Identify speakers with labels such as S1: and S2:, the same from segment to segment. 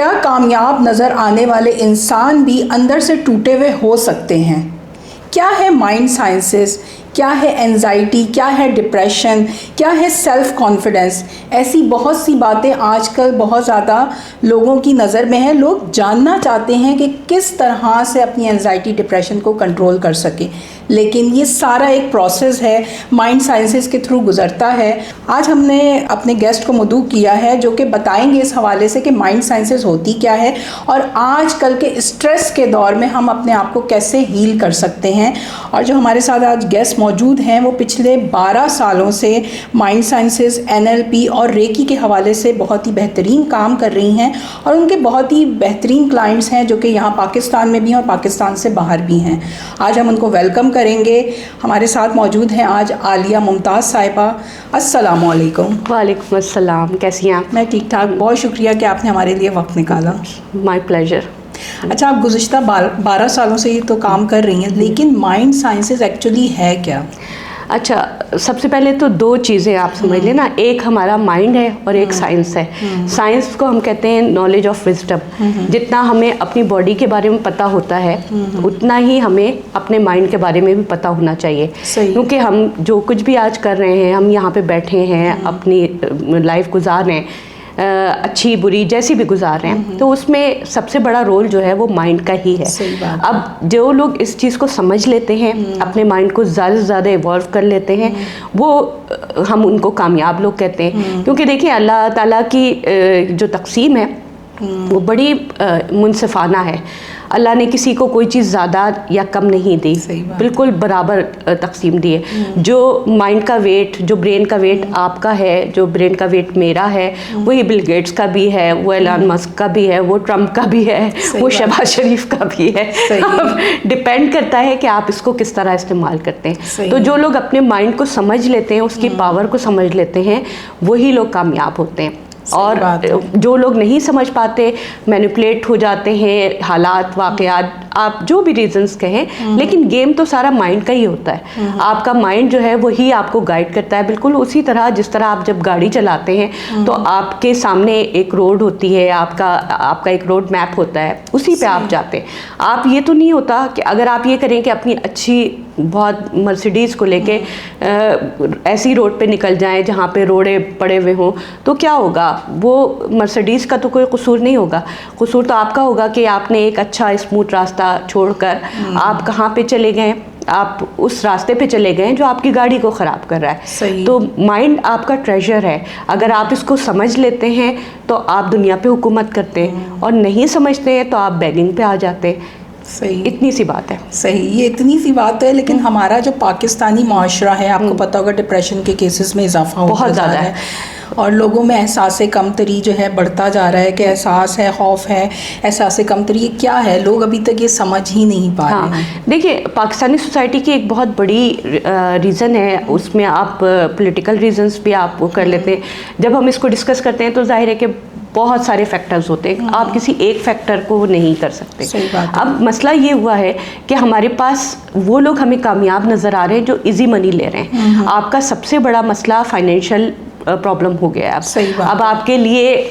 S1: کیا کامیاب نظر آنے والے انسان بھی اندر سے ٹوٹے ہوئے ہو سکتے ہیں؟ کیا ہے مائنڈ سائنسز؟ کیا ہے اینزائٹی؟ کیا ہے ڈپریشن؟ کیا ہے سیلف کانفیڈنس؟ ایسی بہت سی باتیں آج کل بہت زیادہ لوگوں کی نظر میں ہیں. لوگ جاننا چاہتے ہیں کہ کس طرح سے اپنی اینزائٹی ڈپریشن کو کنٹرول کر سکیں، لیکن یہ سارا ایک پروسیس ہے، مائنڈ سائنسز کے تھرو گزرتا ہے. آج ہم نے اپنے گیسٹ کو مدعو کیا ہے جو کہ بتائیں گے اس حوالے سے کہ مائنڈ سائنسز ہوتی کیا ہے اور آج کل کے اسٹریس کے دور میں ہم اپنے آپ کو کیسے ہیل کر سکتے ہیں. اور جو ہمارے ساتھ آج گیسٹ موجود ہیں وہ پچھلے 12 سالوں سے مائنڈ سائنسز، NLP اور ریکی کے حوالے سے بہت ہی بہترین کام کر رہی ہیں اور ان کے بہت ہی بہترین کلائنٹس ہیں جو کہ یہاں پاکستان میں بھی ہیں اور پاکستان سے باہر بھی ہیں. آج ہم ان کو ویلکم کریں گے. ہمارے ساتھ موجود ہیں آج عالیہ ممتاز صاحبہ. السلام علیکم.
S2: وعلیکم السلام، کیسی ہیں آپ؟
S1: میں ٹھیک ٹھاک، بہت شکریہ کہ آپ نے ہمارے لیے وقت نکالا.
S2: مائی پلیجر.
S1: اچھا، آپ گزشتہ 12 سالوں سے یہ تو کام کر رہی ہیں، لیکن مائنڈ سائنسز ایکچولی ہے کیا؟
S2: اچھا، سب سے پہلے تو 2 چیزیں آپ سمجھ لیں نا، ایک ہمارا مائنڈ ہے اور ایک سائنس ہے. سائنس کو ہم کہتے ہیں نالج آف وزڈم. جتنا ہمیں اپنی باڈی کے بارے میں پتہ ہوتا ہے اتنا ہی ہمیں اپنے مائنڈ کے بارے میں بھی پتہ ہونا چاہیے. کیونکہ ہم جو کچھ بھی آج کر رہے ہیں، ہم یہاں پہ بیٹھے ہیں، اپنی لائف گزار رہے ہیں، اچھی بری جیسی بھی گزار رہے ہیں، تو اس میں سب سے بڑا رول جو ہے وہ مائنڈ کا ہی ہے. اب جو لوگ اس چیز کو سمجھ لیتے ہیں، اپنے مائنڈ کو زیادہ سے زیادہ ایوالو کر لیتے ہیں، وہ ہم ان کو کامیاب لوگ کہتے ہیں. کیونکہ دیکھیں، اللہ تعالیٰ کی جو تقسیم ہے وہ بڑی منصفانہ ہے. اللہ نے کسی کو کوئی چیز زیادہ یا کم نہیں دی، بالکل برابر تقسیم دی ہے. جو مائنڈ کا ویٹ، جو برین کا ویٹ آپ کا ہے، جو برین کا ویٹ میرا ہے، وہی بل گیٹس کا بھی ہے، وہ ایلان مسک کا بھی ہے، وہ ٹرمپ کا بھی ہے، وہ شہباز شریف کا بھی ہے. اب ڈپینڈ کرتا ہے کہ آپ اس کو کس طرح استعمال کرتے ہیں. تو جو لوگ اپنے مائنڈ کو سمجھ لیتے ہیں، اس کی پاور کو سمجھ لیتے ہیں، وہی لوگ کامیاب ہوتے ہیں. اور جو لوگ نہیں سمجھ پاتے، مینیپولیٹ ہو جاتے ہیں، حالات، واقعات، آپ جو بھی ریزنز کہیں، لیکن گیم تو سارا مائنڈ کا ہی ہوتا ہے. آپ کا مائنڈ جو ہے وہی آپ کو گائیڈ کرتا ہے. بالکل اسی طرح جس طرح آپ جب گاڑی چلاتے ہیں تو آپ کے سامنے ایک روڈ ہوتی ہے، آپ کا ایک روڈ میپ ہوتا ہے، اسی پہ آپ جاتے ہیں. آپ یہ تو نہیں ہوتا کہ اگر آپ یہ کریں کہ اپنی اچھی بہت مرسیڈیز کو لے کے ایسی روڈ پہ نکل جائیں جہاں پہ روڑے پڑے ہوئے ہوں، تو کیا ہوگا؟ وہ مرسیڈیز کا تو کوئی قصور نہیں ہوگا، قصور تو آپ کا ہوگا کہ آپ نے ایک اچھا اسموتھ راستہ چھوڑ کر آپ کہاں پہ چلے گئے؟ آپ اس راستے پہ چلے گئے جو آپ کی گاڑی کو خراب کر رہا ہے. تو مائنڈ آپ کا ٹریجر ہے. اگر آپ اس کو سمجھ لیتے ہیں تو آپ دنیا پہ حکومت کرتے ہیں، اور نہیں سمجھتے ہیں تو آپ بیگنگ پہ آ جاتے ہیں.
S1: صحیح،
S2: اتنی سی بات ہے.
S1: صحیح، یہ اتنی سی بات ہے. لیکن ہمارا جو پاکستانی معاشرہ ہے، آپ کو پتہ ہوگا ڈپریشن کے کیسز میں اضافہ ہوتا جا رہا ہے، اور لوگوں میں احساس کمتری جو ہے بڑھتا جا رہا ہے کہ احساس ہے، خوف ہے، احساس کمتری. یہ کیا ہے؟ لوگ ابھی تک یہ سمجھ ہی نہیں پا رہے ہیں.
S2: دیکھیے، پاکستانی سوسائٹی کی ایک بہت بڑی ریزن ہے، اس میں آپ پولیٹیکل ریزنز بھی آپ وہ کر لیتے ہیں. جب ہم اس کو ڈسکس کرتے ہیں تو ظاہر ہے کہ بہت سارے فیکٹرز ہوتے ہیں، آپ کسی ایک فیکٹر کو نہیں کر سکتے. اب مسئلہ یہ ہوا ہے کہ ہمارے پاس وہ لوگ ہمیں کامیاب نظر آ رہے ہیں جو ایزی منی لے رہے ہیں. آپ کا سب سے بڑا مسئلہ فائنینشیل پرابلم ہو گیا ہے. اب آپ کے لیے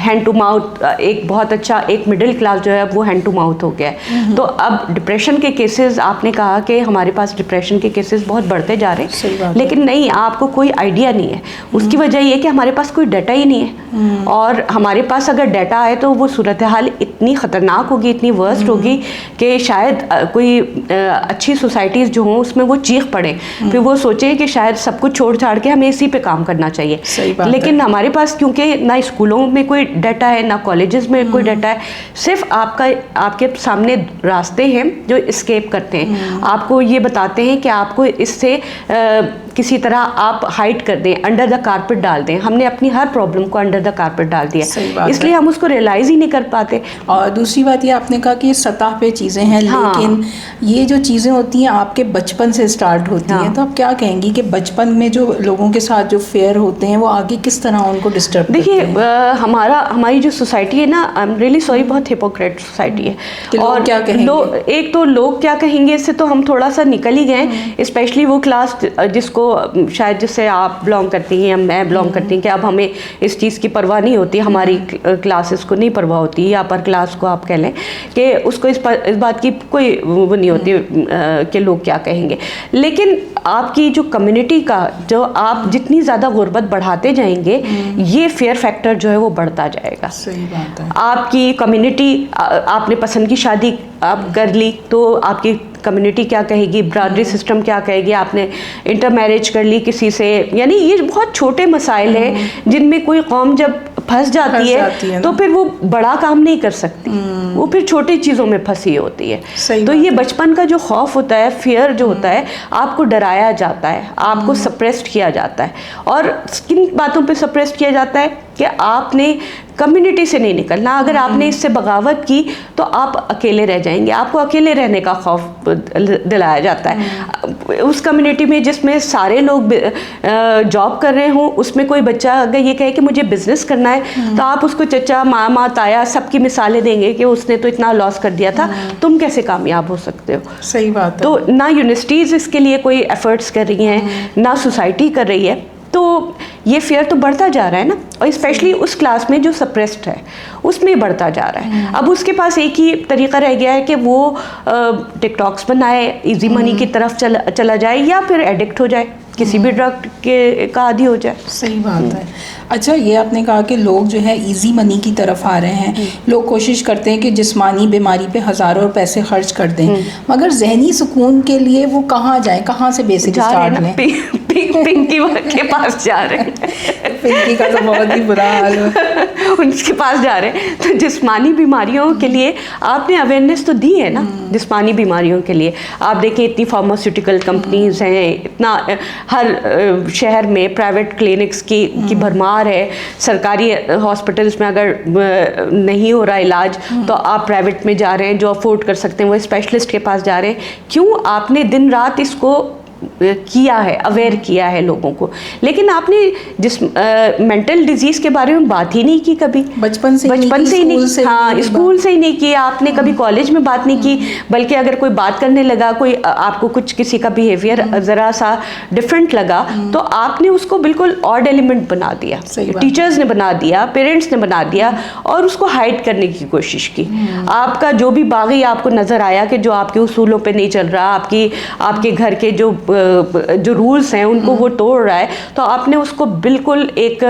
S2: ہینڈ ٹو ماؤتھ ایک بہت اچھا، ایک مڈل کلاس جو ہے وہ ہینڈ ٹو ماؤتھ ہو گیا ہے. تو اب ڈپریشن کے کیسز، آپ نے کہا کہ ہمارے پاس ڈپریشن کے کیسز بہت بڑھتے جا رہے ہیں، لیکن نہیں، آپ کو کوئی آئیڈیا نہیں ہے. اس کی وجہ یہ کہ ہمارے پاس کوئی ڈیٹا ہی نہیں ہے. اور ہمارے پاس اگر ڈیٹا آئے تو وہ صورتحال اتنی خطرناک ہوگی، اتنی ورسٹ ہوگی کہ شاید کوئی اچھی سوسائٹیز جو ہوں اس میں وہ چیخ پڑیں، پھر وہ سوچیں کہ شاید سب کچھ چھوڑ چھاڑ کے ہمیں اسی پہ کام کرنا چاہیے. لیکن ہمارے پاس کیونکہ نہ اسکولوں میں کوئی ڈیٹا ہے، نہ کالجز میں کوئی ڈیٹا ہے، صرف آپ کے سامنے راستے ہیں جو اسکیپ کرتے ہیں. آپ کو یہ بتاتے ہیں کہ آپ کو اس سے کسی طرح آپ ہائڈ کر دیں، انڈر دا کارپٹ ڈال دیں. ہم نے اپنی ہر پرابلم کو انڈر دا کارپٹ ڈال دیا، اس لیے ہم اس کو ریئلائز ہی نہیں کر پاتے.
S1: اور دوسری بات یہ آپ نے کہا کہ یہ سطح پہ چیزیں ہیں، لیکن یہ جو چیزیں ہوتی ہیں آپ کے بچپن سے اسٹارٹ ہوتی ہیں. تو آپ کیا کہیں گی کہ بچپن میں جو لوگوں کے ساتھ جو فیئر ہوتے ہیں وہ آگے کس طرح ان کو ڈسٹرب کرتے ہیں؟
S2: دیکھیے، ہماری جو سوسائٹی ہے نا، آئی ایم ریئلی سوری، بہت ہپوکریٹ سوسائٹی ہے. اور
S1: کیا کہیں گے؟
S2: ایک تو لوگ کیا کہیں گے، اس سے تو ہم تھوڑا سا نکل ہی گئے. اسپیشلی وہ کلاس جس کو شاید جس سے آپ بلانگ کرتی ہیں یا میں بلانگ کرتی ہیں کہ اب ہمیں اس چیز کی پرواہ نہیں ہوتی, ہماری کلاسز کو نہیں پرواہ ہوتی, یا اپر کلاس کو آپ کہہ لیں کہ اس کو اس بات کی کوئی وہ نہیں ہوتی کہ لوگ کیا کہیں گے. لیکن آپ کی جو کمیونٹی کا جو آپ جتنی زیادہ غربت بڑھاتے جائیں گے, یہ فیئر فیکٹر جو ہے وہ بڑھتا جائے گا.
S1: صحیح بات ہے.
S2: آپ کی کمیونٹی, آپ نے پسند کی شادی آپ کر لی تو آپ کی کمیونٹی کیا کہے گی, برادری سسٹم کیا کہے گی, آپ نے انٹر میرج کر لی کسی سے, یعنی یہ بہت چھوٹے مسائل ہیں جن میں کوئی قوم جب پھنس جاتی ہے تو پھر وہ بڑا کام نہیں کر سکتی, وہ پھر چھوٹی چیزوں میں پھنسی ہوتی ہے. تو یہ بچپن کا جو خوف ہوتا ہے, فیئر جو ہوتا ہے, آپ کو ڈرایا جاتا ہے, آپ کو سپریسڈ کیا جاتا ہے. اور کن باتوں پہ سپریسڈ کیا جاتا ہے کہ آپ نے کمیونٹی سے نہیں نکلنا, اگر آپ نے اس سے بغاوت کی تو آپ اکیلے رہ جائیں گے, آپ کو اکیلے رہنے کا خوف دلایا جاتا ہے. اس کمیونٹی میں جس میں سارے لوگ جاب کر رہے ہوں, اس میں کوئی بچہ اگر یہ کہے کہ مجھے بزنس کرنا ہے تو آپ اس کو چچا ماما تایا سب کی مثالیں دیں گے کہ اس نے تو اتنا لاس کر دیا تھا, تم کیسے کامیاب ہو سکتے ہو.
S1: صحیح بات ہے.
S2: تو نہ یونیورسٹیز اس کے لیے کوئی ایفرٹس کر رہی ہیں, نہ سوسائٹی کر رہی ہے. تو یہ فیئر تو بڑھتا جا رہا ہے نا, اور اسپیشلی اس کلاس میں جو سپریسڈ ہے اس میں بڑھتا جا رہا ہے. اب اس کے پاس ایک ہی طریقہ رہ گیا ہے کہ وہ ٹک ٹاکس بنائے, ایزی منی کی طرف چلا جائے, یا پھر ایڈکٹ ہو جائے, کسی بھی ڈرگ کا عادی ہو جائے.
S1: صحیح بات ہے. اچھا, یہ آپ نے کہا کہ لوگ جو ہے ایزی منی کی طرف آ رہے ہیں, لوگ کوشش کرتے ہیں کہ جسمانی بیماری پہ ہزاروں پیسے خرچ کر دیں, مگر ذہنی سکون کے لیے وہ کہاں جائیں, کہاں سے بیسک اسٹارٹ لیں؟
S2: پنکی کے پاس جا رہے ہیں.
S1: پنکی کا تو بہت ہی برا حال ہے,
S2: ان کے پاس جا رہے ہیں. تو جسمانی بیماریوں کے لیے آپ نے اویئرنیس تو دی ہے نا, جسمانی بیماریوں کے لیے آپ دیکھیں اتنی فارماسیوٹیکل کمپنیز ہیں, اتنا ہر شہر میں پرائیویٹ کلینکس کی بھرمار ہے. سرکاری ہاسپٹلس میں اگر نہیں ہو رہا علاج تو آپ پرائیویٹ میں جا رہے ہیں, جو افورڈ کر سکتے ہیں وہ اسپیشلسٹ کے پاس جا رہے ہیں. کیوں؟ آپ نے دن رات اس کو کیا ہے, اویئر کیا ہے لوگوں کو. لیکن آپ نے جس مینٹل ڈیزیز کے بارے میں بات ہی نہیں کی کبھی, بچپن سے ہی نہیں. ہاں, اسکول سے ہی نہیں کی آپ نے, کبھی کالج میں بات نہیں کی. بلکہ اگر کوئی بات کرنے لگا, کوئی آپ کو کچھ کسی کا بیہیویئر ذرا سا ڈفرینٹ لگا تو آپ نے اس کو بالکل آڈ ایلیمنٹ بنا دیا, ٹیچرز نے بنا دیا, پیرنٹس نے بنا دیا, اور اس کو ہائڈ کرنے کی کوشش کی. آپ کا جو بھی باغی آپ کو نظر آیا کہ جو آپ کے اصولوں پہ نہیں چل رہا, آپ کے گھر کے جو رولز ہیں ان کو وہ توڑ رہا ہے, تو آپ نے اس کو بالکل ایک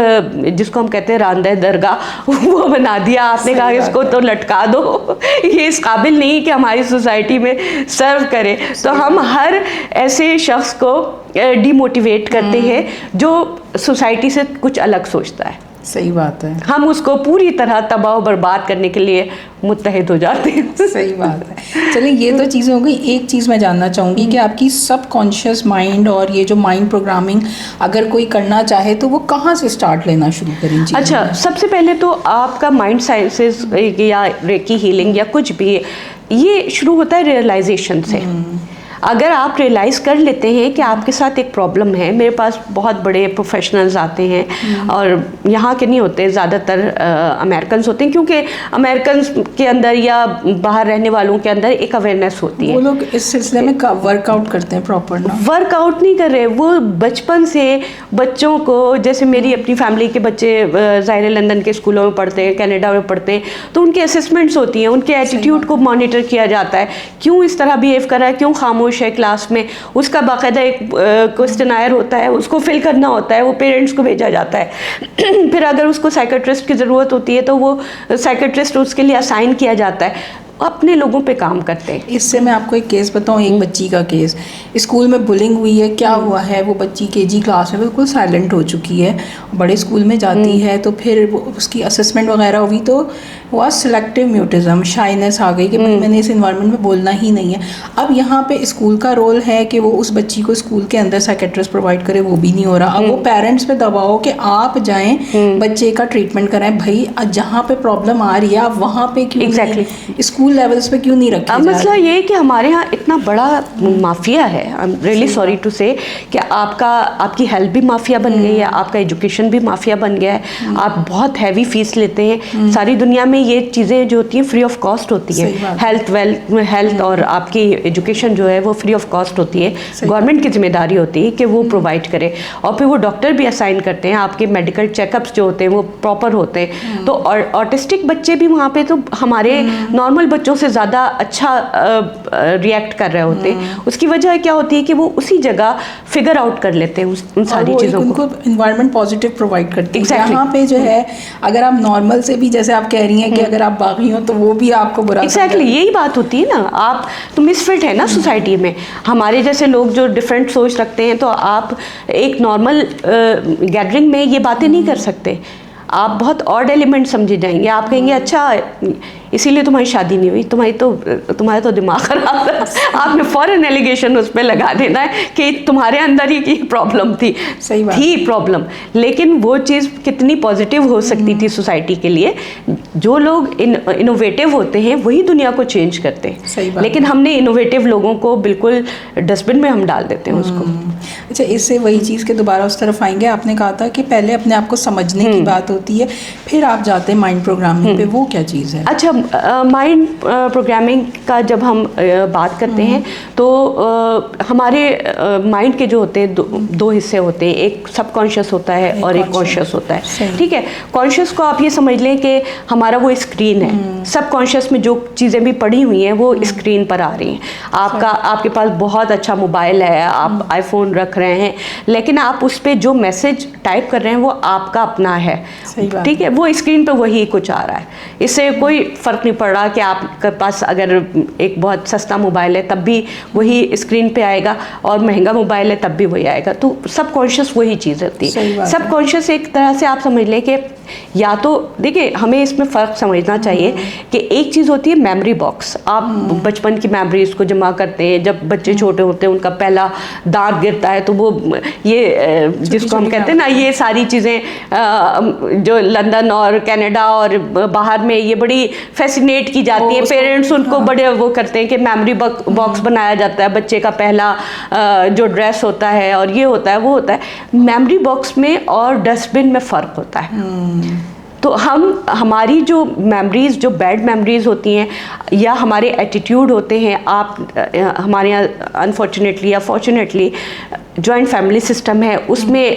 S2: جس کو ہم کہتے ہیں راندہ درگاہ وہ بنا دیا. آپ نے کہا اس کو تو لٹکا دو, یہ اس قابل نہیں کہ ہماری سوسائٹی میں سرو کرے. تو ہم ہر ایسے شخص کو ڈی موٹیویٹ کرتے ہیں جو سوسائٹی سے کچھ الگ سوچتا ہے.
S1: صحیح بات ہے.
S2: ہم اس کو پوری طرح تباہ و برباد کرنے کے لیے متحد ہو جاتے ہیں.
S1: صحیح بات ہے. چلیں, یہ تو چیزیں ہو گئی. ایک چیز میں جاننا چاہوں گی کہ آپ کی سب کانشیس مائنڈ اور یہ جو مائنڈ پروگرامنگ اگر کوئی کرنا چاہے تو وہ کہاں سے اسٹارٹ لینا شروع کریں؟
S2: اچھا, سب سے پہلے تو آپ کا مائنڈ سائنسز یا ریکی ہیلنگ یا کچھ بھی, یہ شروع ہوتا ہے ریئلائزیشن سے. اگر آپ ریئلائز کر لیتے ہیں کہ آپ کے ساتھ ایک پرابلم ہے. میرے پاس بہت بڑے پروفیشنلز آتے ہیں, اور یہاں کے نہیں ہوتے, زیادہ تر امریکنز ہوتے ہیں, کیونکہ امریکنز کے اندر یا باہر رہنے والوں کے اندر ایک اویئرنیس ہوتی ہے.
S1: وہ لوگ اس سلسلے میں ورک آؤٹ کرتے ہیں پراپر.
S2: ورک آؤٹ نہیں کر رہے, وہ بچپن سے بچوں کو, جیسے میری اپنی فیملی کے بچے ظاہر لندن کے اسکولوں میں پڑھتے ہیں, کینیڈا میں پڑھتے ہیں, تو ان کے اسسمنٹس ہوتی ہیں, ان کے ایٹیٹیوڈ کو مانیٹر کیا جاتا ہے, کیوں اس طرح بیہیو کر رہا ہے, کیوں خاموش ہے کلاس میں. اس کا باقاعدہ ایک کوسچنائر ہوتا ہے, اس کو فل کرنا ہوتا ہے, وہ پیرنٹس کو بھیجا جاتا ہے. پھر اگر اس کو سائیکٹرسٹ کی ضرورت ہوتی ہے تو وہ سائیکٹرسٹ اس کے لیے اسائن کیا جاتا ہے. اپنے لوگوں پہ کام کرتے ہیں.
S1: اس سے میں آپ کو ایک کیس بتاؤں, ایک بچی کا کیس. اسکول میں بلنگ ہوئی ہے, کیا ہوا ہے, وہ بچی KG کلاس میں بالکل سائلنٹ ہو چکی ہے, بڑے اسکول میں جاتی ہے, تو پھر اس کی اسسمنٹ وغیرہ ہوئی تو وہ سلیکٹیو میوٹزم, شائنس آ گئی کہ میں نے اس انوائرمنٹ میں بولنا ہی نہیں ہے. اب یہاں پہ اسکول کا رول ہے کہ وہ اس بچی کو اسکول کے اندر سائیکٹرسٹ پرووائڈ کرے, وہ بھی نہیں ہو رہا. اب وہ پیرنٹس پہ دباؤ کہ آپ جائیں بچے کا ٹریٹمنٹ کرائیں. بھائی جہاں پہ پرابلم آ رہی ہے آپ وہاں پہ کیوں؟ اسکول اسکول لیولس پہ کیوں نہیں رکھے جا رہے؟
S2: مسئلہ یہ ہے کہ ہمارے ہاں اتنا بڑا مافیا ہے, I am really sorry to say, کہ آپ کی ہیلتھ بھی مافیا بن گئی ہے, آپ کا ایجوکیشن بھی مافیا بن گیا ہے, آپ بہت ہیوی فیس لیتے ہیں. ساری دنیا میں یہ چیزیں جو ہوتی ہیں فری آف کاسٹ ہوتی ہیں, ہیلتھ اور آپ کی ایجوکیشن جو ہے وہ فری آف کاسٹ ہوتی ہے. گورنمنٹ کی ذمہ داری ہوتی ہے کہ وہ پرووائڈ کرے, اور پھر وہ ڈاکٹر بھی اسائن کرتے ہیں, آپ کے میڈیکل چیک اپس جو ہوتے ہیں وہ پراپر ہوتے ہیں. تو آٹسٹک بچے بھی وہاں پہ تو ہمارے نارمل بچوں سے زیادہ اچھا ریئیکٹ کر رہے ہوتے ہیں. اس کی وجہ کیا ہوتی ہے کہ وہ اسی جگہ فگر آؤٹ کر لیتے ہیں ان ساری چیزوں کو.
S1: انوائرمنٹ پازیٹیو پرووائڈ کرتی ہے. یہاں پہ جو ہے اگر آپ نارمل سے بھی, جیسے آپ کہہ رہی ہیں کہ اگر آپ باغی ہوں تو وہ بھی آپ کو برا.
S2: ایگزیکٹلی یہی بات ہوتی ہے نا, آپ تو مس فٹ ہے نا سوسائٹی میں. ہمارے جیسے لوگ جو ڈفرینٹ سوچ رکھتے ہیں تو آپ ایک نارمل گیدرنگ میں یہ باتیں نہیں کر سکتے. آپ بہت آڈ ایلیمنٹ سمجھے جائیں گے. آپ کہیں گے اچھا اسی لیے تمہاری شادی نہیں ہوئی, تمہارا تو دماغ خراب تھا. آپ نے فوراً ایلیگیشن اس پہ لگا دینا ہے کہ تمہارے اندر ہی کی پرابلم تھی. تھی پرابلم, لیکن وہ چیز کتنی پازیٹیو ہو سکتی تھی سوسائٹی کے لیے. جو لوگ انوویٹیو ہوتے ہیں وہی دنیا کو چینج کرتے ہیں, لیکن ہم نے انوویٹیو لوگوں کو بالکل ڈسٹ بن میں ہم ڈال دیتے ہیں اس کو.
S1: اچھا, اس سے وہی چیز کے دوبارہ اس طرف آئیں گے. آپ نے کہا تھا کہ پہلے اپنے آپ کو سمجھنے کی بات ہوتی ہے, پھر آپ جاتے ہیں مائنڈ پروگرامنگ پہ. وہ کیا چیز ہے؟
S2: اچھا, مائنڈ پروگرامنگ کا جب ہم بات کرتے ہیں تو ہمارے مائنڈ کے جو ہوتے ہیں دو حصے ہوتے ہیں, ایک سب کانشیس ہوتا ہے اور ایک کانشیس ہوتا ہے. ٹھیک ہے, کانشیس کو آپ یہ سمجھ لیں کہ ہمارا وہ اسکرین ہے. سب کانشیس میں جو چیزیں بھی پڑی ہوئی ہیں وہ اسکرین پر آ رہی ہیں. آپ کے پاس بہت اچھا موبائل ہے, آپ آئی فون رکھ رہے ہیں, لیکن آپ اس پہ جو میسج ٹائپ کر رہے ہیں وہ آپ کا اپنا ہے. ٹھیک ہے, وہ اسکرین پہ وہی کچھ آ رہا ہے. اس سے کوئی فرق نہیں پڑ رہا کہ آپ کے پاس اگر ایک بہت سستا موبائل ہے تب بھی وہی اسکرین پہ آئے گا, اور مہنگا موبائل ہے تب بھی وہی آئے گا. تو سب کانشیس وہی چیز ہوتی ہے. سب کانشیس ایک طرح سے آپ سمجھ لیں کہ یا تو دیکھیں ہمیں اس میں فرق سمجھنا چاہیے کہ ایک چیز ہوتی ہے میموری باکس. آپ بچپن کی میموریز کو جمع کرتے ہیں. جب بچے چھوٹے ہوتے ہیں ان کا پہلا دانت گرتا ہے تو وہ یہ جس کو ہم کہتے ہیں نا, یہ ساری چیزیں جو لندن اور کینیڈا اور باہر میں یہ بڑی فیسینیٹ کی جاتی ہیں. پیرنٹس ان کو بڑے وہ کرتے ہیں کہ میموری باکس بنایا جاتا ہے, بچے کا پہلا جو ڈریس ہوتا ہے اور یہ ہوتا ہے وہ ہوتا ہے. میموری باکس میں اور ڈسٹ بن میں فرق ہوتا ہے. تو ہماری جو میموریز, جو بیڈ میموریز ہوتی ہیں یا ہمارے ایٹیٹیوڈ ہوتے ہیں, آپ ہمارے یہاں انفارچونیٹلی یا فارچونیٹلی جوائنٹ فیملی سسٹم ہے, اس میں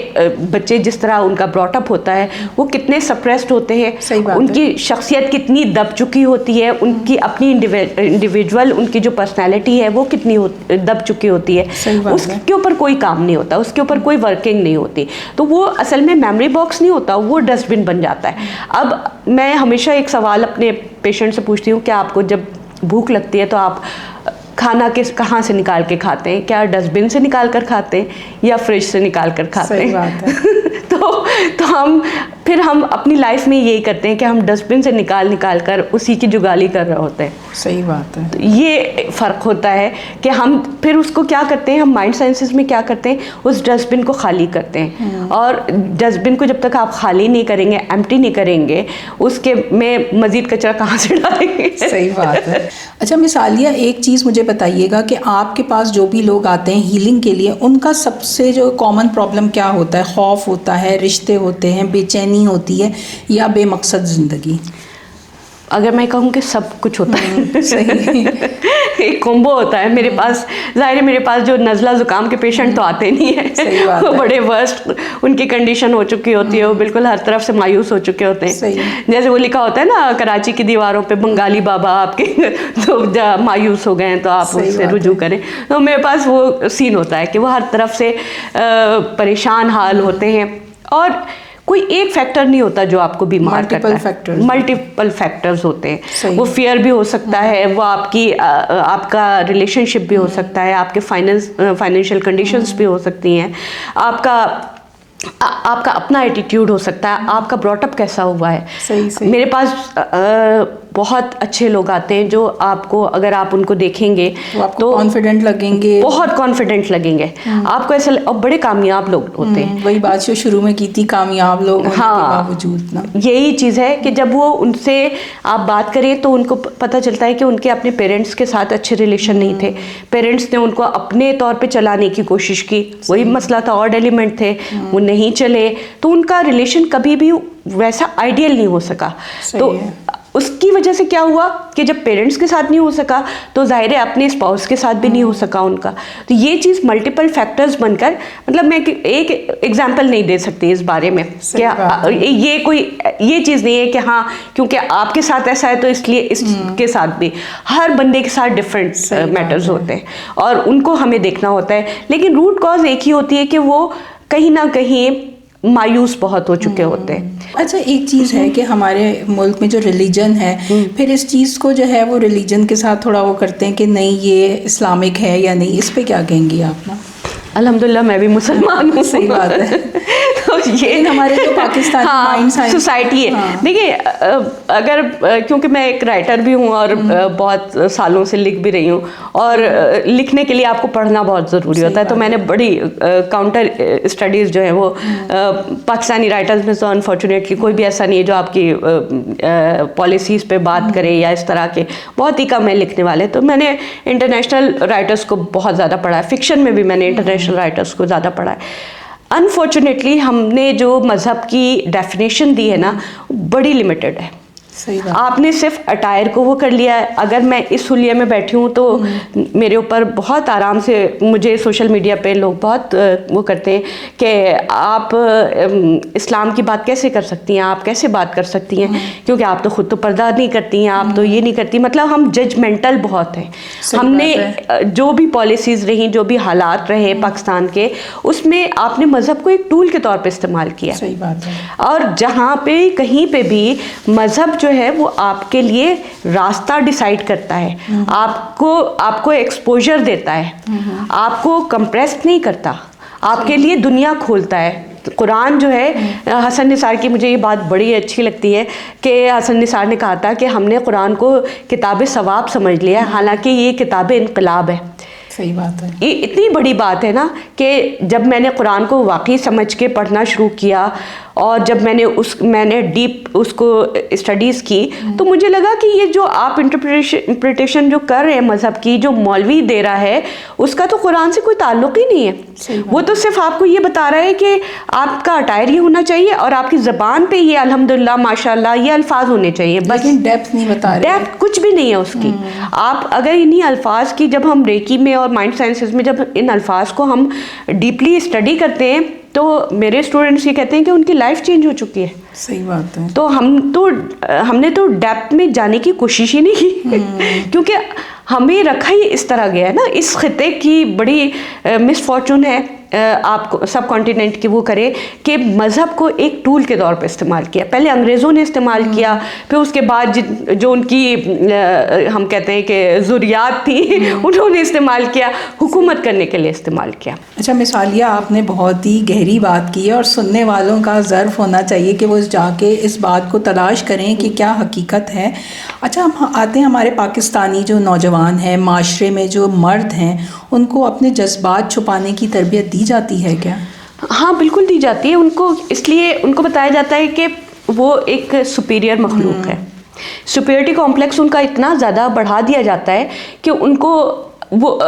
S2: بچے جس طرح ان کا براٹ اپ ہوتا ہے وہ کتنے سپریسڈ ہوتے ہیں, ان کی شخصیت کتنی دب چکی ہوتی ہے, ان کی اپنی انڈیویجول ان کی جو پرسنالٹی ہے وہ کتنی دب چکی ہوتی ہے, اس کے اوپر کوئی کام نہیں ہوتا, اس کے اوپر کوئی ورکنگ نہیں ہوتی. تو وہ اصل میں میموری باکس نہیں ہوتا, وہ ڈسٹ بن بن جاتا ہے. اب میں ہمیشہ ایک سوال اپنے پیشنٹ سے پوچھتی ہوں کہ آپ کو جب بھوک لگتی ہے تو آپ کھانا کہاں سے نکال کے کھاتے ہیں؟ کیا ڈسٹ بن سے نکال کر کھاتے ہیں یا فریج سے نکال کر کھاتے ہیں؟ تو ہم اپنی لائف میں یہی کرتے ہیں کہ ہم ڈسٹ بن سے نکال کر اسی کی جگالی کر رہے ہوتے ہیں.
S1: صحیح بات ہے.
S2: یہ فرق ہوتا ہے کہ ہم پھر اس کو کیا کرتے ہیں, ہم مائنڈ سائنسز میں کیا کرتے ہیں, اس ڈسٹ بن کو خالی کرتے ہیں. اور ڈسٹ بن کو جب تک آپ خالی نہیں کریں گے, ایمپٹی نہیں کریں گے, اس کے میں مزید کچرا کہاں سے ڈالیں گے؟
S1: صحیح بات ہے. اچھا مثالیہ, ایک چیز مجھے بتائیے گا کہ آپ کے پاس جو بھی لوگ آتے ہیں ہیلنگ کے لیے, ان کا سب سے جو کامن پرابلم کیا ہوتا ہے؟ خوف ہوتا ہے, رشتے ہوتے ہیں, بے چینی ہوتی ہے, یا بے مقصد زندگی؟
S2: اگر میں کہوں کہ سب کچھ ہوتا ہے,
S1: صحیح
S2: ایک کومبو ہوتا ہے. میرے پاس ظاہر ہے میرے پاس جو نزلہ زکام کے پیشنٹ تو آتے نہیں ہیں, وہ بڑے ورسٹ ان کی کنڈیشن ہو چکی ہوتی ہے, وہ بالکل ہر طرف سے مایوس ہو چکے ہوتے ہیں. جیسے وہ لکھا ہوتا ہے نا کراچی کی دیواروں پہ, بنگالی بابا آپ کے تو مایوس ہو گئے ہیں تو آپ اس سے رجوع کریں. تو میرے پاس وہ سین ہوتا ہے کہ وہ ہر طرف سے پریشان حال ہوتے ہیں, اور کوئی ایک فیکٹر نہیں ہوتا جو آپ کو بیمار کرتا ہے, ملٹیپل فیکٹرز ہوتے ہیں. وہ فیئر بھی ہو سکتا ہے, وہ آپ کا ریلیشن شپ بھی ہو سکتا ہے, آپ کے فائنینشیل کنڈیشنز بھی ہو سکتی ہیں, آپ کا اپنا ایٹیٹیوڈ ہو سکتا ہے, آپ کا براٹ اپ کیسا ہوا ہے. میرے پاس بہت اچھے لوگ آتے ہیں جو آپ کو اگر آپ ان کو دیکھیں گے
S1: تو کانفیڈنٹ لگیں گے,
S2: بہت کانفیڈنٹ لگیں گے آپ کو, ایسا اور بڑے کامیاب لوگ ہوتے ہیں.
S1: وہی بات جو شروع میں کی تھی, کامیاب لوگ ہونے کے باوجود نا,
S2: یہی چیز ہے کہ جب وہ ان سے آپ بات کریں تو ان کو پتہ چلتا ہے کہ ان کے اپنے پیرنٹس کے ساتھ اچھے ریلیشن نہیں تھے, پیرنٹس نے ان کو اپنے طور پہ چلانے کی کوشش کی, وہی مسئلہ تھا, آڈ ایلیمنٹ تھے وہ نہیں چلے, تو ان کا ریلیشن کبھی بھی ویسا آئیڈیل نہیں ہو سکا. تو اس کی وجہ سے کیا ہوا کہ جب پیرنٹس کے ساتھ نہیں ہو سکا تو ظاہر ہے اپنے اسپاؤس کے ساتھ بھی نہیں ہو سکا ان کا. تو یہ چیز ملٹیپل فیکٹرز بن کر, مطلب میں ایک ایگزامپل نہیں دے سکتی اس بارے میں کہ یہ کوئی یہ چیز نہیں ہے کہ ہاں کیونکہ آپ کے ساتھ ایسا ہے تو اس لیے اس کے ساتھ بھی, ہر بندے کے ساتھ ڈفرینٹ میٹرز ہوتے ہیں اور ان کو ہمیں دیکھنا ہوتا ہے. لیکن روٹ کاز ایک ہی ہوتی ہے کہ وہ کہیں نہ کہیں مایوس بہت ہو چکے ہوتے ہیں.
S1: اچھا, ایک چیز ہے کہ ہمارے ملک میں جو ریلیجن ہے, پھر اس چیز کو جو ہے وہ ریلیجن کے ساتھ تھوڑا وہ کرتے ہیں کہ نہیں یہ اسلامک ہے یا نہیں, اس پہ کیا کہیں گی آپ نا؟
S2: الحمدللہ میں بھی مسلمان ہوں.
S1: صحیح بات ہے.
S2: تو یہ
S1: ہمارے جو پاکستانی
S2: سوسائٹی ہے. دیکھیے اگر کیونکہ میں ایک رائٹر بھی ہوں اور بہت سالوں سے لکھ بھی رہی ہوں, اور لکھنے کے لیے آپ کو پڑھنا بہت ضروری ہوتا ہے, تو میں نے بڑی کاؤنٹر اسٹڈیز جو ہیں وہ پاکستانی رائٹرز میں, تو انفارچونیٹلی کوئی بھی ایسا نہیں ہے جو آپ کی پالیسیز پہ بات کرے یا اس طرح کے, بہت ہی کم ہے لکھنے والے. تو میں نے انٹرنیشنل رائٹرز کو بہت زیادہ پڑھا ہے, فکشن میں بھی میں نے انٹرنیشنل رائٹرز کو زیادہ پڑھا ہے. انفارچونیٹلی ہم نے جو مذہب کی ڈیفینیشن دی ہے نا, بڑی لمیٹڈ ہے. آپ نے صرف اٹائر کو وہ کر لیا ہے. اگر میں اس حلیے میں بیٹھی ہوں تو میرے اوپر بہت آرام سے مجھے سوشل میڈیا پہ لوگ بہت وہ کرتے ہیں کہ آپ اسلام کی بات کیسے کر سکتی ہیں, آپ کیسے بات کر سکتی ہیں, کیونکہ آپ تو خود تو پردہ نہیں کرتی ہیں, آپ تو یہ نہیں کرتی. مطلب ہم ججمنٹل بہت ہیں. ہم نے جو بھی پالیسیز رہیں, جو بھی حالات رہے پاکستان کے, اس میں آپ نے مذہب کو ایک ٹول کے طور پہ استعمال کیا.
S1: صحیح بات ہے.
S2: اور جہاں پہ کہیں پہ بھی مذہب جو ہے وہ آپ کے لیے راستہ ڈیسائیڈ کرتا ہے, آپ کو ایکسپوجر دیتا ہے, آپ کو کمپریس نہیں کرتا, آپ کے لیے دنیا کھولتا ہے. قرآن جو ہے, حسن نثار کی مجھے یہ بات بڑی اچھی لگتی ہے کہ حسن نثار نے کہا تھا کہ ہم نے قرآن کو کتاب ثواب سمجھ لیا, حالانکہ یہ کتاب انقلاب ہے.
S1: صحیح بات ہے.
S2: یہ اتنی بڑی بات ہے نا کہ جب میں نے قرآن کو واقعی سمجھ کے پڑھنا شروع کیا, اور جب میں نے ڈیپ اس کو اسٹڈیز کی, تو مجھے لگا کہ یہ جو آپ انٹرپریٹیشن جو کر رہے ہیں مذہب کی, جو مولوی دے رہا ہے, اس کا تو قرآن سے کوئی تعلق ہی نہیں ہے. وہ تو صرف آپ کو یہ بتا رہا ہے کہ آپ کا اٹائر یہ ہونا چاہیے اور آپ کی زبان پہ یہ الحمدللہ ماشاءاللہ یہ الفاظ ہونے چاہیے, بس.
S1: ڈیپتھ نہیں بتا رہے,
S2: ڈیپتھ کچھ بھی نہیں ہے اس کی. آپ اگر انہی الفاظ کی, جب ہم ریکی میں اور مائنڈ سائنسز میں جب ان الفاظ کو ہم ڈیپلی اسٹڈی کرتے ہیں, تو میرے اسٹوڈنٹس یہ کہتے ہیں کہ ان کی لائف چینج ہو چکی ہے.
S1: صحیح بات ہے.
S2: تو ہم نے تو ڈیپتھ میں جانے کی کوشش ہی نہیں کی, کیونکہ ہمیں رکھا ہی اس طرح گیا ہے نا. اس خطے کی بڑی مس فارچون ہے آپ کو سب کانٹیننٹ کی وہ کرے کہ مذہب کو ایک ٹول کے طور پہ استعمال کیا. پہلے انگریزوں نے استعمال کیا, پھر اس کے بعد جو ان کی ہم کہتے ہیں کہ ذریات تھی, انہوں نے استعمال کیا, حکومت کرنے کے لیے استعمال کیا.
S1: اچھا مثالیہ, آپ نے بہت ہی گہری بات کی ہے, اور سننے والوں کا ظرف ہونا چاہیے کہ وہ جا کے اس بات کو تلاش کریں کہ کیا حقیقت ہے. اچھا, ہم آتے ہیں ہمارے پاکستانی جو نوجوان ہیں, معاشرے میں جو مرد ہیں, ان کو اپنے جذبات چھپانے کی تربیت دی جاتی ہے کیا؟
S2: ہاں بالکل دی جاتی ہے. ان کو اس لیے ان کو بتایا جاتا ہے کہ وہ ایک سپیریئر مخلوق ہے. سپیریٹی کمپلیکس ان کا اتنا زیادہ بڑھا دیا جاتا ہے کہ ان کو وہ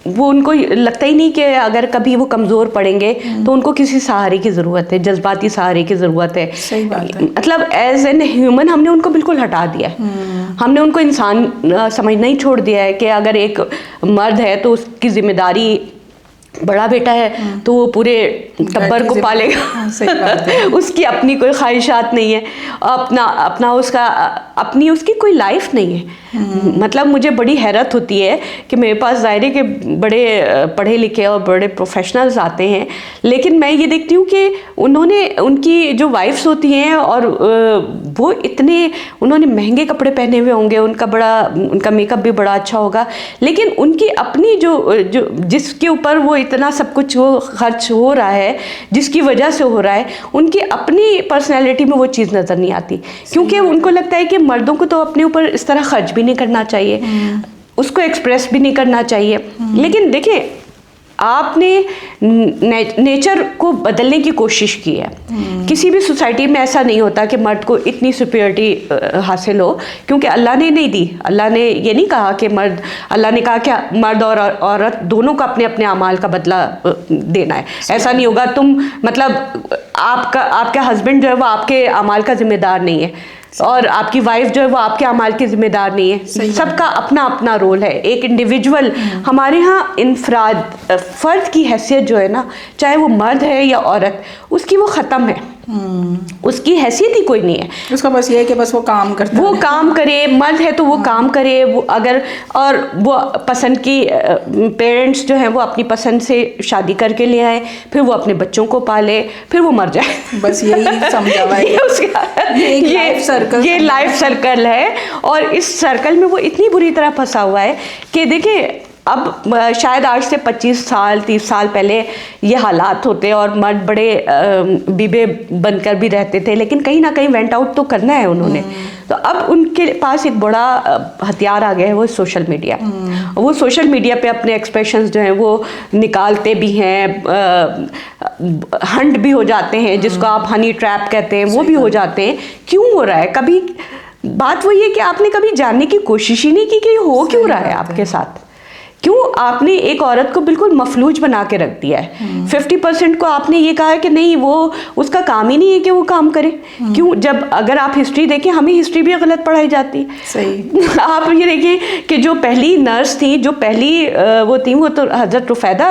S2: ان کو لگتا ہی نہیں کہ اگر کبھی وہ کمزور پڑیں گے تو ان کو کسی سہارے کی ضرورت ہے, جذباتی سہارے کی ضرورت ہے.
S1: صحیح بات ہے.
S2: مطلب ایز این ہیومن ہم نے ان کو بالکل ہٹا دیا ہے. ہم نے ان کو انسان سمجھنا ہی چھوڑ دیا ہے کہ اگر ایک مرد ہے تو اس کی ذمہ داری, بڑا بیٹا ہے تو وہ پورے ٹبر کو پالے گا, اس کی اپنی کوئی خواہشات نہیں ہے, اپنا اس کی کوئی لائف نہیں ہے. مطلب مجھے بڑی حیرت ہوتی ہے کہ میرے پاس ظاہر ہے کہ بڑے پڑھے لکھے اور بڑے پروفیشنلز آتے ہیں, لیکن میں یہ دیکھتی ہوں کہ ان کی جو وائفس ہوتی ہیں, اور وہ انہوں نے مہنگے کپڑے پہنے ہوئے ہوں گے, ان کا میک اپ بھی بڑا اچھا ہوگا, لیکن ان کی اپنی جو جس کے اوپر وہ اتنا سب کچھ وہ خرچ ہو رہا ہے جس کی وجہ سے ہو رہا ہے، ان کی اپنی پرسنالٹی میں وہ چیز نظر نہیں آتی، کیونکہ ان کو لگتا ہے کہ مردوں کو تو اپنے اوپر اس طرح خرچ بھی نہیں کرنا چاہیے، اس کو ایکسپریس بھی نہیں کرنا چاہیے. لیکن دیکھیں آپ نے نیچر کو بدلنے کی کوشش کی ہے. کسی بھی سوسائٹی میں ایسا نہیں ہوتا کہ مرد کو اتنی سپیورٹی حاصل ہو، کیونکہ اللہ نے نہیں دی. اللہ نے یہ نہیں کہا کہ اللہ نے کہا کہ مرد اور عورت دونوں کو اپنے اپنے اعمال کا بدلہ دینا ہے. ایسا نہیں ہوگا. تم مطلب آپ کا ہسبینڈ جو ہے وہ آپ کے اعمال کا ذمہ دار نہیں ہے، اور آپ کی وائف جو ہے وہ آپ کے اعمال کی ذمہ دار نہیں ہے. سب کا اپنا اپنا رول ہے. ایک انڈیویجول ہمارے ہاں فرد کی حیثیت جو ہے نا، چاہے وہ مرد ہے یا عورت، اس کی وہ ختم ہے. اس کی حیثیت ہی کوئی نہیں ہے.
S1: اس کا بس یہ ہے کہ بس وہ کام کرتا ہے، وہ
S2: کام کرے. مرد ہے تو وہ کام کرے. وہ اگر اور وہ پسند کی پیرنٹس جو ہیں وہ اپنی پسند سے شادی کر کے لے آئے، پھر وہ اپنے بچوں کو پالے، پھر وہ مر جائے.
S1: بس یہی سمجھا ہوا ہے.
S2: یہ لائف سرکل ہے، اور اس سرکل میں وہ اتنی بری طرح پھنسا ہوا ہے کہ دیکھیں اب شاید آج سے 25 سال 30 سال پہلے یہ حالات ہوتے اور مرد بڑے بیبے بن کر بھی رہتے تھے، لیکن کہیں نہ کہیں وینٹ آؤٹ تو کرنا ہے انہوں نے. تو اب ان کے پاس ایک بڑا ہتھیار آ گیا ہے، وہ سوشل میڈیا. وہ سوشل میڈیا پہ اپنے ایکسپریشنز جو ہیں وہ نکالتے بھی ہیں، ہنٹ بھی ہو جاتے ہیں، جس کو آپ ہنی ٹریپ کہتے ہیں، وہ بھی ہو جاتے ہیں. کیوں ہو رہا ہے؟ کبھی بات وہی ہے کہ آپ نے کبھی جاننے کی کوشش ہی نہیں کی کہ یہ ہو کیوں رہا ہے آپ کے ساتھ. کیوں آپ نے ایک عورت کو بالکل مفلوج بنا کے رکھ دیا ہے؟ 50% کو آپ نے یہ کہا ہے کہ نہیں، وہ اس کا کام ہی نہیں ہے کہ وہ کام کرے. کیوں؟ جب اگر آپ ہسٹری دیکھیں، ہمیں ہسٹری بھی غلط پڑھائی جاتی ہے.
S1: صحیح.
S2: آپ یہ دیکھیں کہ جو پہلی نرس تھیں، جو پہلی وہ تھیں، وہ تو حضرت رفیدہ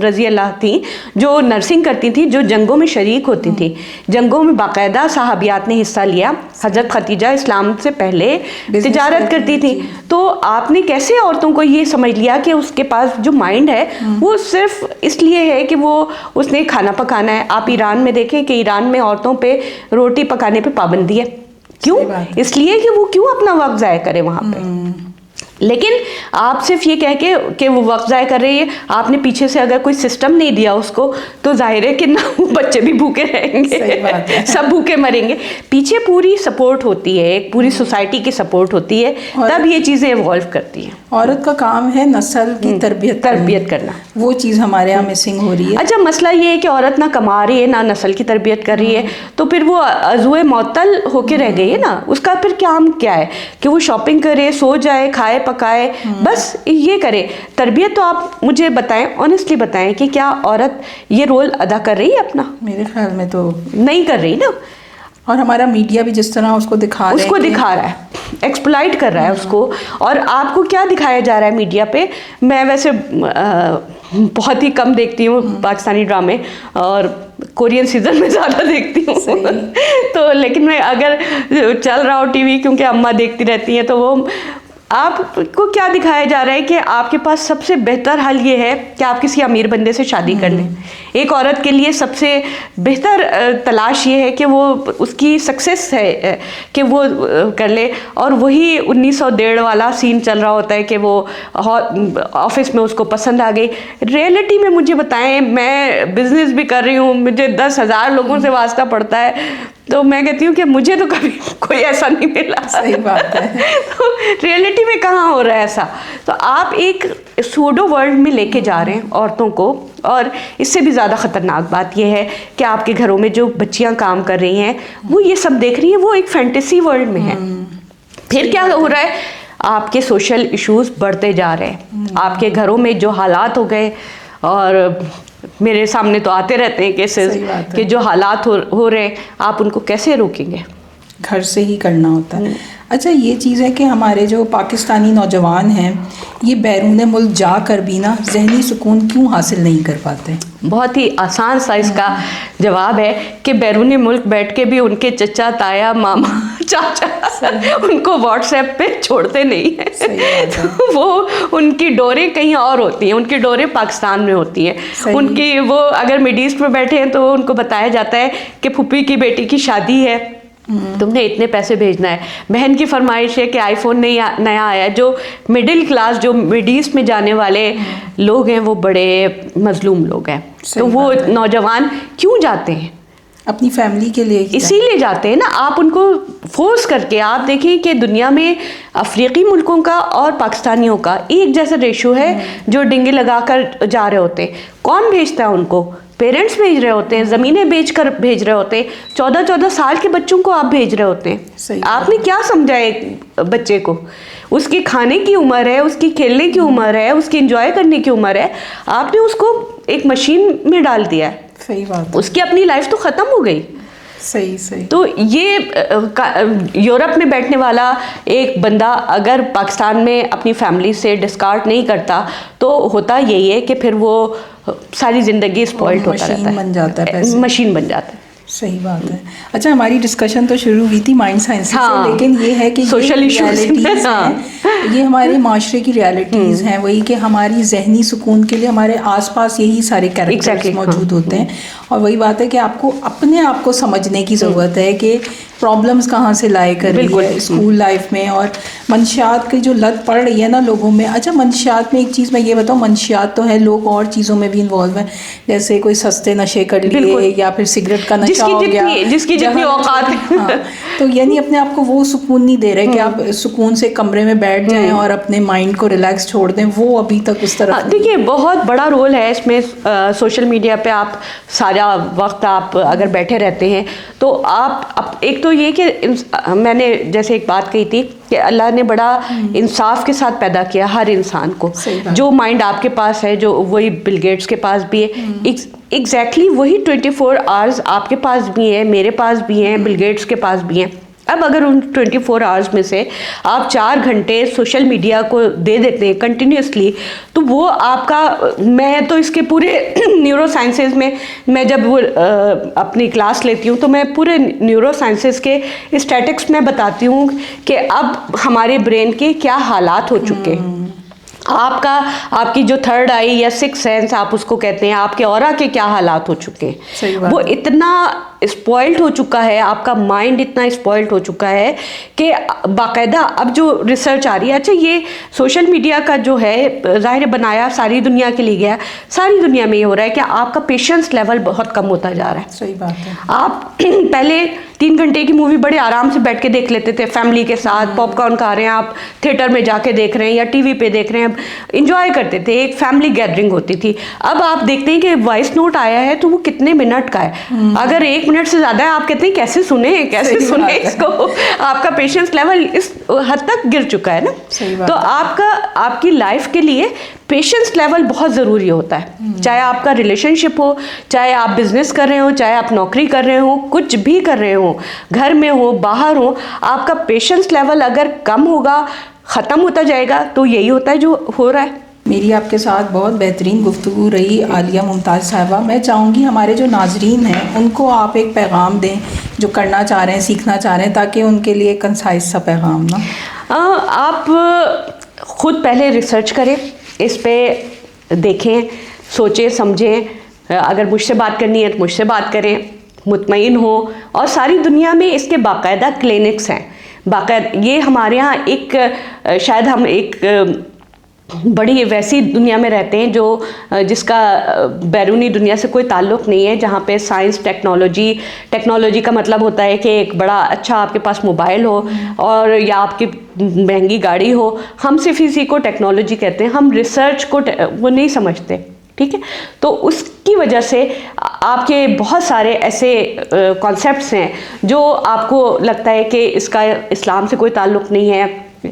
S2: رضی اللہ تھیں، جو نرسنگ کرتی تھیں، جو جنگوں میں شریک ہوتی تھیں. جنگوں میں باقاعدہ صحابیات نے حصہ لیا. حضرت خدیجہ اسلام سے پہلے تجارت کرتی تھی. تو آپ نے کیسے عورتوں کو یہ سمجھ لیا کہ اس کے پاس جو مائنڈ ہے وہ صرف اس لیے ہے کہ اس نے کھانا پکانا ہے؟ آپ ایران میں دیکھیں کہ ایران میں عورتوں پہ روٹی پکانے پہ پابندی ہے. کیوں؟ اس لیے کہ وہ کیوں اپنا وقت ضائع کرے وہاں پہ. لیکن آپ صرف یہ کہہ کے کہ وہ وقت ضائع کر رہی ہے، آپ نے پیچھے سے اگر کوئی سسٹم نہیں دیا اس کو، تو ظاہر ہے کہ نہ وہ بچے بھی بھوکے رہیں گے، سب بھوکے مریں گے. پیچھے پوری سپورٹ ہوتی ہے، ایک پوری سوسائٹی کی سپورٹ ہوتی ہے، تب یہ چیزیں ایوالو کرتی ہیں.
S1: عورت کا کام ہے نسل کی تربیت کرنا. وہ چیز ہمارے یہاں مسنگ ہو رہی ہے.
S2: اچھا، مسئلہ یہ ہے کہ عورت نہ کما رہی ہے نہ نسل کی تربیت کر رہی ہے، تو پھر وہ عضوے معطل ہو کے رہ گئی ہے نا. اس کا پھر کام کیا ہے کہ وہ شاپنگ کرے، سو جائے، کھائے پکائے، بس یہ کرے. تربیت تو آپ مجھے بتائیں، آنیسٹلی بتائیں کہ کیا عورت یہ رول ادا کر رہی ہے اپنا؟
S1: میرے خیال میں تو
S2: نہیں کر رہی نا.
S1: اور ہمارا میڈیا بھی جس طرح اس کو دکھا رہا ہے،
S2: ایکسپلائٹ کر رہا ہے اس کو. اور آپ کو کیا دکھایا جا رہا ہے میڈیا پہ؟ میں ویسے بہت ہی کم دیکھتی ہوں پاکستانی ڈرامے، اور کورین سیزن میں زیادہ دیکھتی ہوں. تو لیکن میں اگر چل رہا ہو ٹی وی، کیونکہ اماں دیکھتی رہتی ہیں، تو وہ آپ کو کیا دکھایا جا رہا ہے کہ آپ کے پاس سب سے بہتر حل یہ ہے کہ آپ کسی امیر بندے سے شادی کر لیں. ایک عورت کے لیے سب سے بہتر تلاش یہ ہے کہ وہ اس کی سکسیس ہے کہ وہ کر لے. اور وہی 1901 والا سین چل رہا ہوتا ہے کہ وہ آفس میں اس کو پسند آ گئی. ریئلٹی میں مجھے بتائیں، میں بزنس بھی کر رہی ہوں، مجھے 10,000 لوگوں سے واسطہ پڑتا ہے، تو میں کہتی ہوں کہ مجھے تو کبھی کوئی ایسا نہیں ملا.
S1: صحیح بات ہے.
S2: تو ریئلٹی میں کہاں ہو رہا ہے ایسا؟ تو آپ ایک سوڈو ورلڈ میں لے کے جا رہے ہیں عورتوں کو. اور اس سے بھی زیادہ خطرناک بات یہ ہے کہ آپ کے گھروں میں جو بچیاں کام کر رہی ہیں وہ یہ سب دیکھ رہی ہیں، وہ ایک فینٹیسی ورلڈ میں ہے. پھر کیا ہو رہا ہے؟ آپ کے سوشل ایشوز بڑھتے جا رہے ہیں. آپ کے گھروں میں جو حالات ہو گئے، اور میرے سامنے تو آتے رہتے ہیں کیسز کہ جو حالات ہو رہے ہیں، آپ ان کو کیسے روکیں گے؟
S1: گھر سے ہی کرنا ہوتا ہے. اچھا، یہ چیز ہے کہ ہمارے جو پاکستانی نوجوان ہیں یہ بیرون ملک جا کر بھی نا ذہنی سکون کیوں حاصل نہیں کر پاتے؟
S2: بہت ہی آسان سا اس کا جواب ہے کہ بیرون ملک بیٹھ کے بھی ان کے چچا، تایا، ماما، چاچا ان کو واٹس ایپ پہ چھوڑتے نہیں ہیں. وہ ان کی ڈوریں کہیں اور ہوتی ہیں، ان کی ڈوریں پاکستان میں ہوتی ہیں. ان کی وہ اگر مڈ ایسٹ میں بیٹھے ہیں تو ان کو بتایا جاتا ہے کہ پھوپھی کی بیٹی کی شادی ہے، تم نے اتنے پیسے بھیجنا ہے. بہن کی فرمائش ہے کہ آئی فون نیا آیا. جو مڈل کلاس، جو مڈ ایسٹ میں جانے والے لوگ ہیں وہ بڑے مظلوم لوگ ہیں. تو وہ نوجوان کیوں جاتے ہیں؟
S1: اپنی فیملی کے لیے
S2: اسی لیے جاتے ہیں نا. آپ ان کو فورس کر کے، آپ دیکھیں کہ دنیا میں افریقی ملکوں کا اور پاکستانیوں کا ایک جیسا ریشو ہے جو ڈنگے لگا کر جا رہے ہوتے ہیں. کون بھیجتا ہے ان کو؟ پیرنٹس بھیج رہے ہوتے ہیں، زمینیں بیچ کر بھیج رہے ہوتے ہیں. 14 سال کے بچوں کو آپ بھیج رہے ہوتے ہیں. آپ نے کیا سمجھا ایک بچے کو؟ اس کی کھانے کی عمر ہے، اس کی کھیلنے کی عمر ہے، اس کی انجوائے کرنے کی عمر ہے. آپ نے اس کو ایک مشین میں ڈال دیا ہے.
S1: صحیح بات.
S2: اس کی اپنی لائف تو ختم ہو گئی.
S1: صحیح.
S2: تو یہ یورپ میں بیٹھنے والا ایک بندہ اگر پاکستان میں اپنی فیملی سے ڈسکارڈ نہیں کرتا تو ہوتا یہی ہے کہ پھر وہ ساری زندگی اسپوائلڈ ہوتا رہتا ہے، مشین بن جاتا ہے.
S1: صحیح بات ہے. اچھا، ہماری ڈسکشن تو شروع ہوئی تھی مائنڈ سائنس سے، لیکن یہ ہے کہ
S2: سوشل ایشوز ہیں،
S1: یہ ہمارے معاشرے کی ریالٹیز ہیں. وہی کہ ہماری ذہنی سکون کے لیے ہمارے آس پاس یہی سارے کیریکٹرز موجود ہوتے ہیں. اور وہی بات ہے کہ آپ کو اپنے آپ کو سمجھنے کی ضرورت ہے کہ پرابلمس کہاں سے لائے کر رہی ہے اسکول لائف میں، اور منشیات کی جو لت پڑ رہی ہے نا لوگوں میں. اچھا، منشیات میں ایک چیز میں یہ بتاؤں، منشیات تو ہے، لوگ اور چیزوں میں بھی انوالو ہیں، جیسے کوئی سستے نشے کر لیے یا پھر سگریٹ کا نشہ ہو گیا،
S2: جس کی جتنی اوقات.
S1: تو یعنی اپنے آپ کو وہ سکون نہیں دے رہے کہ آپ سکون سے کمرے میں بیٹھ جائیں اور اپنے مائنڈ کو ریلیکس چھوڑ دیں. وہ ابھی تک اس طرح.
S2: دیکھیے، بہت بڑا رول ہے اس میں. سوشل میڈیا پہ آپ سارا وقت آپ اگر بیٹھے رہتے ہیں تو آپ ایک تو یہ کہ میں نے جیسے ایک بات کہی تھی کہ اللہ نے بڑا انصاف کے ساتھ پیدا کیا ہر انسان کو. جو مائنڈ آپ کے پاس ہے، جو وہی بل گیٹس کے پاس بھی ہے، ایگزیکٹلی وہی 24 آورز آپ کے پاس بھی ہیں، میرے پاس بھی ہیں، بل گیٹس کے پاس بھی ہیں. اب اگر ان 24 آورز میں سے آپ 4 گھنٹے سوشل میڈیا کو دے دیتے ہیں کنٹینیوسلی، تو وہ آپ کا، میں تو اس کے پورے نیورو سائنسز میں جب وہ اپنی کلاس لیتی ہوں تو میں پورے نیورو سائنسز کے اسٹیٹکس میں بتاتی ہوں کہ اب ہمارے برین کے کیا حالات ہو چکے ہیں. آپ کی جو تھرڈ آئی یا سکس سینس آپ اس کو کہتے ہیں، آپ کے اورا کے کیا حالات ہو چکے ہیں. وہ اتنا اسپوائلڈ ہو چکا ہے، آپ کا مائنڈ اتنا اسپوائلڈ ہو چکا ہے کہ باقاعدہ اب جو ریسرچ آ رہی ہے. اچھا، یہ سوشل میڈیا کا جو ہے ظاہر بنایا ساری دنیا کے لیے گیا، ساری دنیا میں یہ ہو رہا ہے کہ آپ کا پیشنس لیول بہت کم ہوتا جا رہا ہے.
S1: صحیح بات ہے.
S2: آپ پہلے 3 گھنٹے کی مووی بڑے آرام سے بیٹھ کے دیکھ لیتے تھے فیملی کے ساتھ، پاپ کارن کھا رہے ہیں، آپ تھیٹر میں جا کے دیکھ رہے ہیں یا ٹی وی پہ دیکھ رہے ہیں، انجوائے کرتے تھے، ایک فیملی گیدرنگ ہوتی تھی. اب آپ دیکھتے ہیں کہ وائس نوٹ آیا ہے تو وہ کتنے منٹ کا ہے. اگر 1 منٹ سے زیادہ ہے آپ کہتے ہیں کیسے سنیں اس کو. آپ کا پیشنس لیول اس حد تک گر چکا ہے نا. تو آپ کی لائف کے لیے پیشنس لیول بہت ضروری ہوتا ہے. چاہے آپ کا ریلیشن شپ ہو، چاہے آپ بزنس کر رہے ہو، چاہے آپ نوکری کر رہے ہو، کچھ بھی کر رہے ہو، گھر میں ہو باہر ہو، آپ کا پیشنس لیول اگر کم ہوگا، ختم ہوتا جائے گا، تو یہی ہوتا ہے جو ہو رہا ہے.
S1: میری آپ کے ساتھ بہت بہترین گفتگو رہی عالیہ ممتاز صاحبہ. میں چاہوں گی ہمارے جو ناظرین ہیں ان کو آپ ایک پیغام دیں جو کرنا چاہ رہے ہیں، سیکھنا چاہ رہے ہیں، تاکہ ان کے لیے کنسائز سا پیغام نا.
S2: آپ خود پہلے ریسرچ کریں، اس پہ دیکھیں، سوچیں سمجھیں. اگر مجھ سے بات کرنی ہے تو مجھ سے بات کریں، مطمئن ہو. اور ساری دنیا میں اس کے باقاعدہ کلینکس ہیں. یہ ہمارے ہاں ایک، شاید ہم ایک بڑی ویسی دنیا میں رہتے ہیں جس کا بیرونی دنیا سے کوئی تعلق نہیں ہے، جہاں پہ سائنس ٹیکنالوجی کا مطلب ہوتا ہے کہ ایک بڑا اچھا آپ کے پاس موبائل ہو اور یا آپ کی مہنگی گاڑی ہو. ہم صرف اسی کو ٹیکنالوجی کہتے ہیں، ہم ریسرچ کو وہ نہیں سمجھتے. ٹھیک ہے، تو اس کی وجہ سے آپ کے بہت سارے ایسے کانسیپٹس ہیں جو آپ کو لگتا ہے کہ اس کا اسلام سے کوئی تعلق نہیں ہے.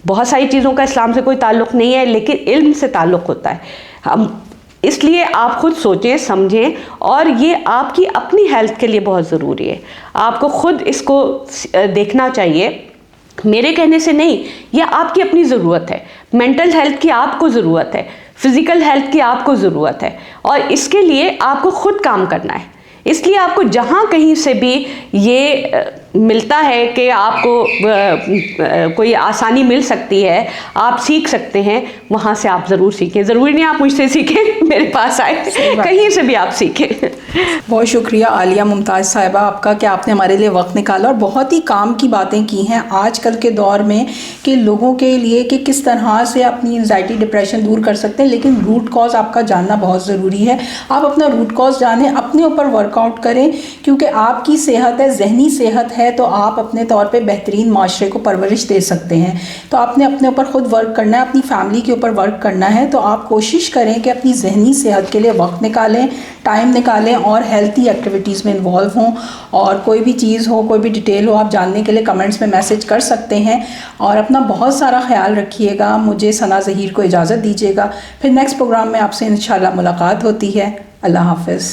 S2: بہت ساری چیزوں کا اسلام سے کوئی تعلق نہیں ہے، لیکن علم سے تعلق ہوتا ہے. اس لیے آپ خود سوچیں سمجھیں، اور یہ آپ کی اپنی ہیلتھ کے لیے بہت ضروری ہے. آپ کو خود اس کو دیکھنا چاہیے، میرے کہنے سے نہیں. یہ آپ کی اپنی ضرورت ہے. مینٹل ہیلتھ کی آپ کو ضرورت ہے، فزیکل ہیلتھ کی آپ کو ضرورت ہے، اور اس کے لیے آپ کو خود کام کرنا ہے. اس لیے آپ کو جہاں کہیں سے بھی یہ ملتا ہے کہ آپ کو کوئی آسانی مل سکتی ہے، آپ سیکھ سکتے ہیں، وہاں سے آپ ضرور سیکھیں. ضروری نہیں آپ مجھ سے سیکھیں، میرے پاس آئے، کہیں سے بھی آپ سیکھیں.
S1: بہت شکریہ عالیہ ممتاز صاحبہ آپ کا کہ آپ نے ہمارے لیے وقت نکالا اور بہت ہی کام کی باتیں کی ہیں آج کل کے دور میں کہ لوگوں کے لیے کہ کس طرح سے اپنی انزائٹی ڈپریشن دور کر سکتے ہیں. لیکن روٹ کاز آپ کا جاننا بہت ضروری ہے. آپ اپنا روٹ کاز جانیں، اپنے اوپر ورک آؤٹ کریں، کیونکہ آپ کی صحت ہے، ذہنی صحت ہے تو آپ اپنے طور پہ بہترین معاشرے کو پرورش دے سکتے ہیں. تو آپ نے اپنے اوپر خود ورک کرنا ہے، اپنی فیملی کے اوپر ورک کرنا ہے. تو آپ کوشش کریں کہ اپنی ذہنی صحت کے لیے وقت نکالیں، ٹائم نکالیں اور ہیلتھی ایکٹیویٹیز میں انوالو ہوں. اور کوئی بھی چیز ہو، کوئی بھی ڈیٹیل ہو، آپ جاننے کے لیے کمنٹس میں میسج کر سکتے ہیں. اور اپنا بہت سارا خیال رکھیے گا. مجھے ثنا ظہیر کو اجازت دیجیے گا. پھر نیکسٹ پروگرام میں آپ سے انشاءاللہ ملاقات ہوتی ہے. اللہ حافظ.